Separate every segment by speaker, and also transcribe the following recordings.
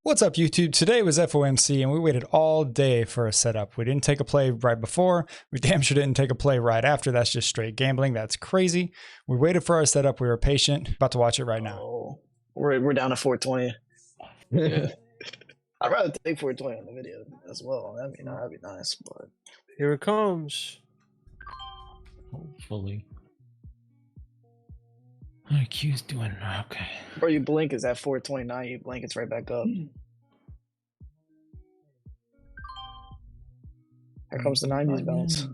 Speaker 1: What's up, YouTube? Today was FOMC and we waited all day for a setup. We didn't take a play right before. We damn sure didn't take a play right after. That's just straight gambling. That's crazy. We waited for our setup. We were patient. About to watch it right now.
Speaker 2: Oh, we're down to 420. Yeah. I'd rather take 420 on the video as well. That'd be nice. But
Speaker 3: here it comes.
Speaker 4: Hopefully. What Q's doing? Okay.
Speaker 2: Bro, you blink is at 429. You blink, it's right back up. Here comes the 90s bounce.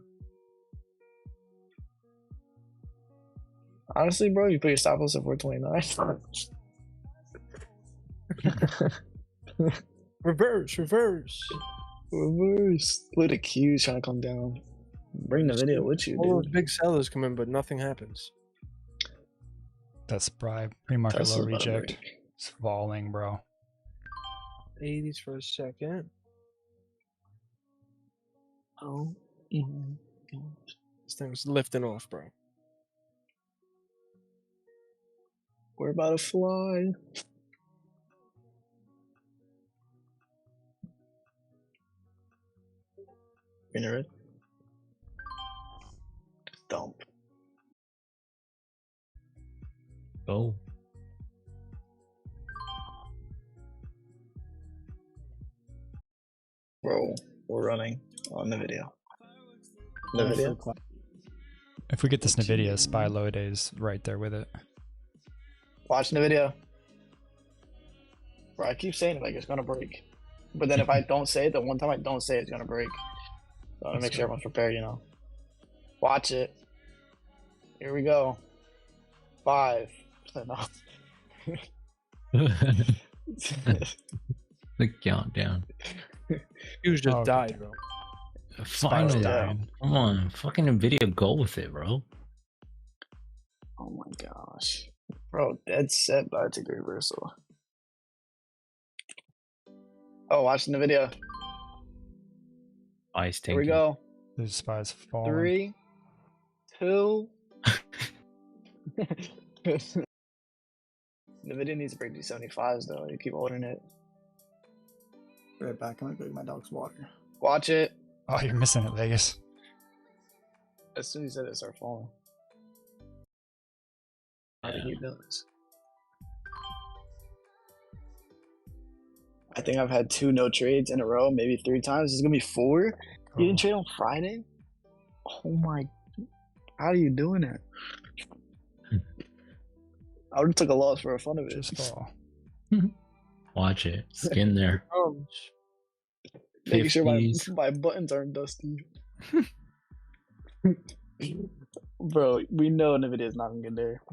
Speaker 2: Honestly, bro, you put your stop loss at 429.
Speaker 3: Reverse.
Speaker 2: Look at the Q's trying to come down. Bring the video with you,
Speaker 3: All those
Speaker 2: dude.
Speaker 3: big sellers come in, but nothing happens.
Speaker 1: That's bribe. Pre-market
Speaker 2: Tesla's
Speaker 1: low
Speaker 2: about to
Speaker 1: reject.
Speaker 2: break.
Speaker 1: It's falling, bro.
Speaker 3: 80s for a second.
Speaker 2: Oh,
Speaker 3: This thing's lifting off, bro.
Speaker 2: we're about to fly. Green or red? Dump.
Speaker 4: Go.
Speaker 2: Bro, we're running on the video. The video?
Speaker 1: If we get this NVIDIA, SPY low days right there with it.
Speaker 2: Watching the video. Bro, I keep saying it like it's gonna break. But then if I don't say it, the one time I don't say it, it's gonna break. So I wanna make sure everyone's prepared, you know. Watch it. Here we go. 5. No.
Speaker 4: The countdown.
Speaker 3: Hughes just
Speaker 1: Oh,
Speaker 3: died, bro.
Speaker 4: Finally,
Speaker 2: down.
Speaker 4: come on, fucking NVIDIA, go with it, bro.
Speaker 2: Oh my gosh. Bro, dead set, but I take a reversal. Oh, watching the video.
Speaker 4: Ice
Speaker 2: Here we
Speaker 4: tanking.
Speaker 2: go.
Speaker 1: There's SPY's falling.
Speaker 2: 3, 2. The video needs to break these 75s though. You keep holding it.
Speaker 5: Right back. I'm gonna go get my dog's water.
Speaker 2: Watch it.
Speaker 1: Oh, you're missing it, Vegas.
Speaker 2: As soon as you said it, start falling. I think he does. I think I've had 2 no trades in a row, maybe 3 times. It's gonna be 4. You didn't trade on Friday? Oh my! How are you doing that? I would have took a loss for the fun of it.
Speaker 1: Just fall.
Speaker 4: Watch it. Skin there.
Speaker 2: Making sure
Speaker 4: 50s.
Speaker 2: my buttons aren't dusty. Bro, we know NVIDIA is not gonna get there.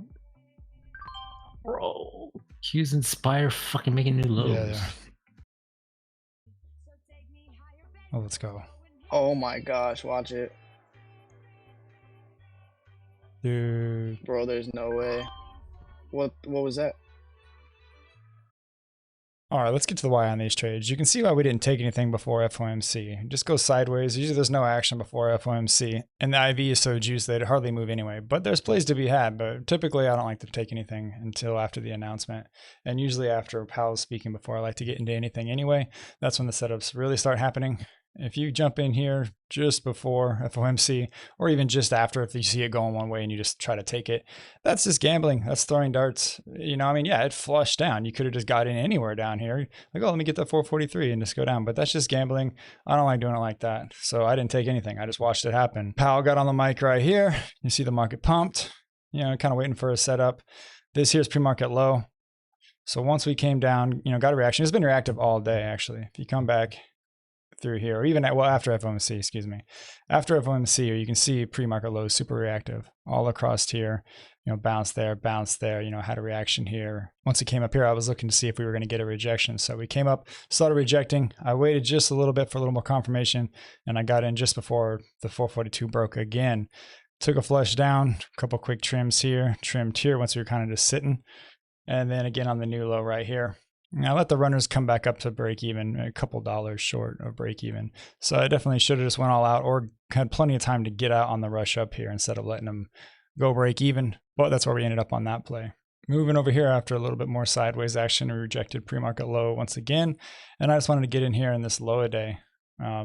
Speaker 4: Bro. Q's Inspire fucking making new lows.
Speaker 1: Yeah. Oh, let's go.
Speaker 2: Oh my gosh, watch it.
Speaker 1: Dude.
Speaker 2: Bro, there's no way. What was that?
Speaker 1: All right, let's get to the why on these trades. You can see why we didn't take anything before FOMC. It just goes sideways. Usually there's no action before FOMC. And the IV is so juiced they'd hardly move anyway. But there's plays to be had. But typically I don't like to take anything until after the announcement. And usually after Powell's speaking before I like to get into anything anyway. That's when the setups really start happening. If you jump in here just before FOMC or even just after, if you see it going one way and you just try to take it, that's just gambling. That's throwing darts. You know, I mean, yeah, it flushed down. You could have just got in anywhere down here. Like, oh, let me get that 443 and just go down. But that's just gambling. I don't like doing it like that. So I didn't take anything. I just watched it happen. Powell got on the mic right here. You see the market pumped, you know, kind of waiting for a setup. This here's pre-market low. So once we came down, you know, got a reaction. It's been reactive all day, actually. If you come back through here, or even after FOMC, excuse me. After FOMC, you can see pre-market lows super reactive all across here, you know, bounce there, you know, had a reaction here. Once it came up here, I was looking to see if we were going to get a rejection. So we came up, started rejecting. I waited just a little bit for a little more confirmation, and I got in just before the 442 broke again. Took a flush down, a couple quick trims here, trimmed here once we were kind of just sitting. And then again on the new low right here. I let the runners come back up to break even, a couple dollars short of break even. So I definitely should have just went all out or had plenty of time to get out on the rush up here instead of letting them go break even. But that's where we ended up on that play. moving over here after a little bit more sideways action. We rejected pre-market low once again, and I just wanted to get in here in this low a day.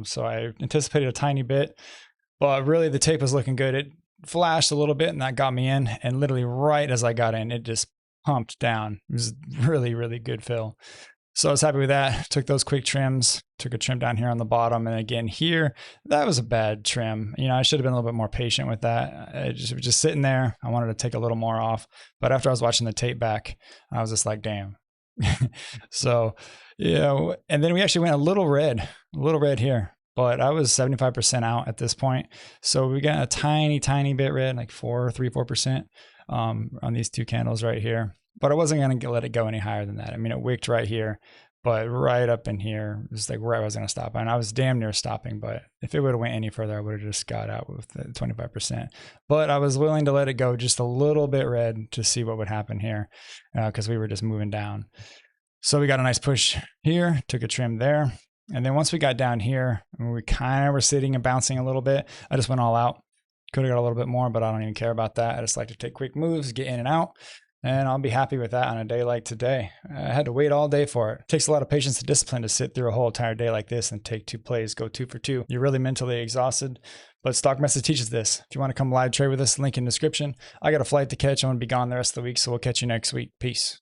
Speaker 1: So I anticipated a tiny bit, but really the tape was looking good. It flashed a little bit and that got me in, and literally right as I got in, it just pumped down. It was really, really good fill. So I was happy with that. Took those quick trims, took a trim down here on the bottom. And again, here, that was a bad trim. You know, I should have been a little bit more patient with that. It was just sitting there. I wanted to take a little more off. But after I was watching the tape back, I was just like, damn. So, you know, and then we actually went a little red here. But I was 75% out at this point. So we got a tiny, tiny bit red, like 3-4% on these two candles right here. But I wasn't going to let it go any higher than that. I mean, it wicked right here, but right up in here, it was like where I was going to stop. And I was damn near stopping, but if it would have went any further, I would have just got out with the 25%. But I was willing to let it go just a little bit red to see what would happen here because we were just moving down. So we got a nice push here, took a trim there. And then once we got down here, we kind of were sitting and bouncing a little bit. I just went all out. Could have got a little bit more, but I don't even care about that. I just like to take quick moves, get in and out. And I'll be happy with that on a day like today. I had to wait all day for it. It takes a lot of patience and discipline to sit through a whole entire day like this and take 2 plays, go 2 for 2. You're really mentally exhausted, but Stock Message teaches this. If you want to come live trade with us, link in description. I got a flight to catch. I'm going to be gone the rest of the week, so we'll catch you next week. Peace.